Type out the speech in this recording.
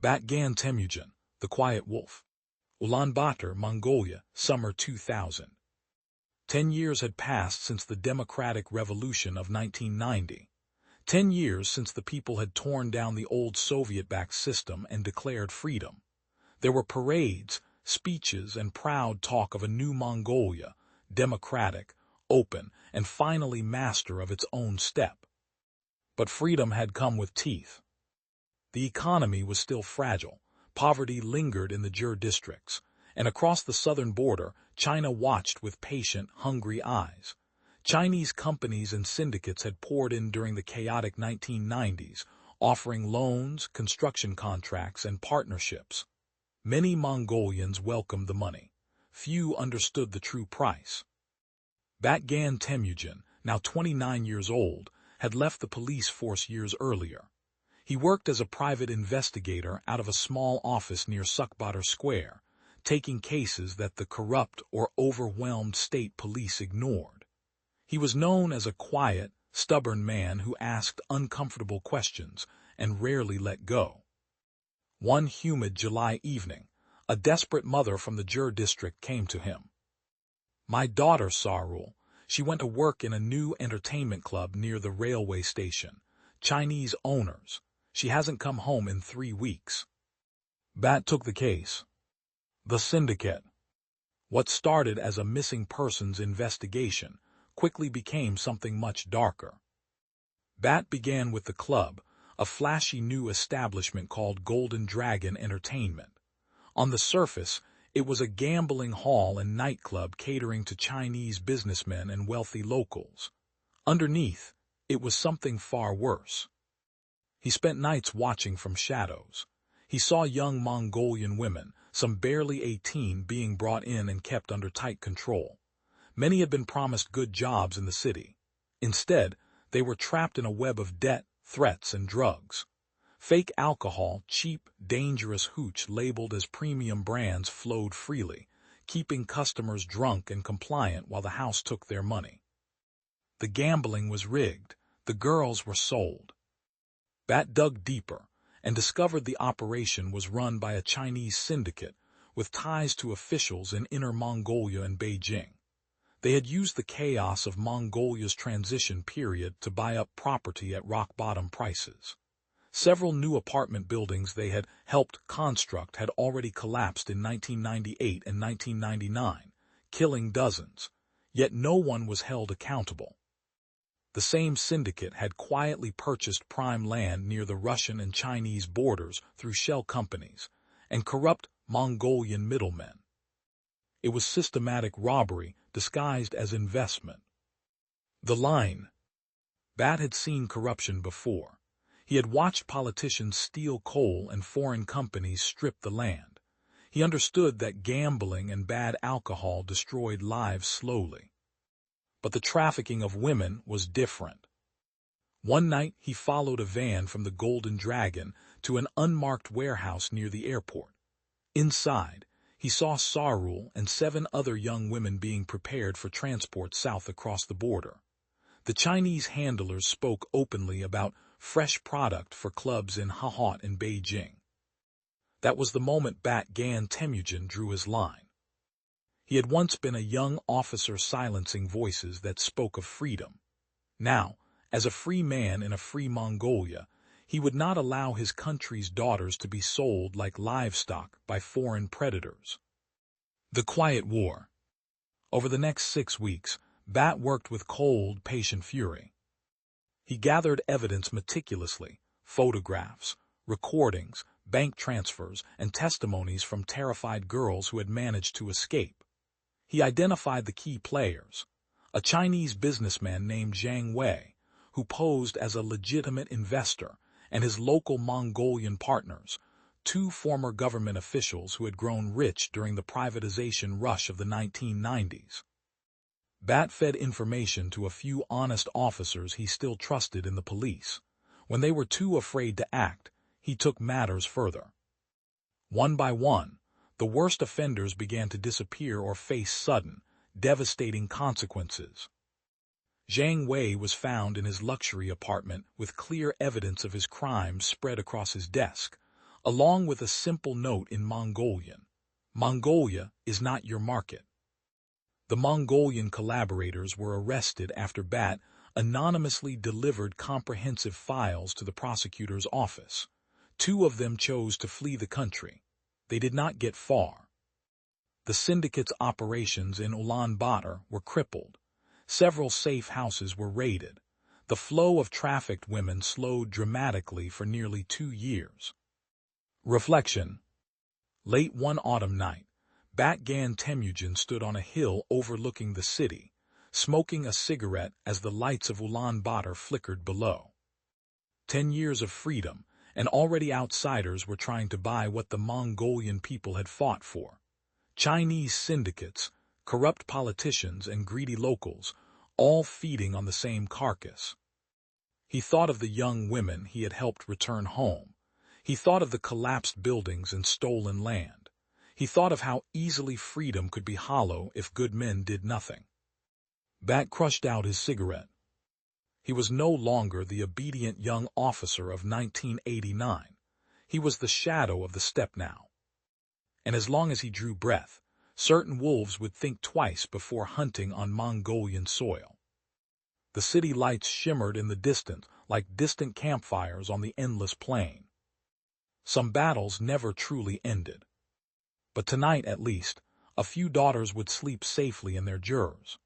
Gan Temujin, The Quiet Wolf. Ulaanbaatar, Mongolia, summer 2000. 10 years had passed since the democratic revolution of 1990. 10 years since the people had torn down the old Soviet-backed system and declared freedom. There were parades, speeches, and proud talk of a new Mongolia, democratic, open, and finally master of its own step. But freedom had come with teeth. The economy was still fragile, poverty lingered in the Jur districts, and across the southern border, China watched with patient, hungry eyes. Chinese companies and syndicates had poured in during the chaotic 1990s, offering loans, construction contracts, and partnerships. Many Mongolians welcomed the money. Few understood the true price. Gan Temujin, now 29 years old, had left the police force years earlier. He worked as a private investigator out of a small office near Sukhbaatar Square, taking cases that the corrupt or overwhelmed state police ignored. He was known as a quiet, stubborn man who asked uncomfortable questions and rarely let go. One humid July evening, a desperate mother from the Jur district came to him. "My daughter, Sarul, she went to work in a new entertainment club near the railway station. Chinese owners. She hasn't come home in 3 weeks." Bat took the case. The syndicate. What started as a missing persons investigation quickly became something much darker. Bat began with the club, a flashy new establishment called Golden Dragon Entertainment. On the surface, it was a gambling hall and nightclub catering to Chinese businessmen and wealthy locals. Underneath, it was something far worse. He spent nights watching from shadows. He saw young Mongolian women, some barely 18, being brought in and kept under tight control. Many had been promised good jobs in the city. Instead, they were trapped in a web of debt, threats, and drugs. Fake alcohol, cheap, dangerous hooch labeled as premium brands flowed freely, keeping customers drunk and compliant while the house took their money. The gambling was rigged. The girls were sold. Bat dug deeper and discovered the operation was run by a Chinese syndicate with ties to officials in Inner Mongolia and Beijing. They had used the chaos of Mongolia's transition period to buy up property at rock-bottom prices. Several new apartment buildings they had helped construct had already collapsed in 1998 and 1999, killing dozens, yet no one was held accountable. The same syndicate had quietly purchased prime land near the Russian and Chinese borders through shell companies and corrupt Mongolian middlemen. It was systematic robbery disguised as investment. The line. Bat had seen corruption before. He had watched politicians steal coal and foreign companies strip the land. He understood that gambling and bad alcohol destroyed lives slowly. But the trafficking of women was different. One night he followed a van from the Golden Dragon to an unmarked warehouse near the airport. Inside, he saw Sarul and 7 other young women being prepared for transport south across the border. The Chinese handlers spoke openly about fresh product for clubs in Hahot and Beijing. That was the moment Gan Temujin drew his line. He had once been a young officer silencing voices that spoke of freedom. Now, as a free man in a free Mongolia, he would not allow his country's daughters to be sold like livestock by foreign predators. The Quiet War. Over the next 6 weeks, Bat worked with cold, patient fury. He gathered evidence meticulously, photographs, recordings, bank transfers, and testimonies from terrified girls who had managed to escape. He identified the key players, a Chinese businessman named Zhang Wei, who posed as a legitimate investor, and his local Mongolian partners, 2 former government officials who had grown rich during the privatization rush of the 1990s. Bat fed information to a few honest officers he still trusted in the police. When they were too afraid to act, he took matters further. One by one, the worst offenders began to disappear or face sudden, devastating consequences. Zhang Wei was found in his luxury apartment with clear evidence of his crimes spread across his desk, along with a simple note in Mongolian: "Mongolia is not your market." The Mongolian collaborators were arrested after Bat anonymously delivered comprehensive files to the prosecutor's office. Two of them chose to flee the country. They did not get far. The syndicate's operations in Ulaanbaatar were crippled. Several safe houses were raided. The flow of trafficked women slowed dramatically for nearly 2 years. Reflection. Late one autumn night, Gan Temujin stood on a hill overlooking the city, smoking a cigarette as the lights of Ulaanbaatar flickered below. 10 years of freedom, and already outsiders were trying to buy what the Mongolian people had fought for. Chinese syndicates, corrupt politicians, and greedy locals, all feeding on the same carcass. He thought of the young women he had helped return home. He thought of the collapsed buildings and stolen land. He thought of how easily freedom could be hollow if good men did nothing. Bat crushed out his cigarette. He was no longer the obedient young officer of 1989. He was the shadow of the steppe now. And as long as he drew breath, certain wolves would think twice before hunting on Mongolian soil. The city lights shimmered in the distance like distant campfires on the endless plain. Some battles never truly ended. But tonight, at least, a few daughters would sleep safely in their jurs.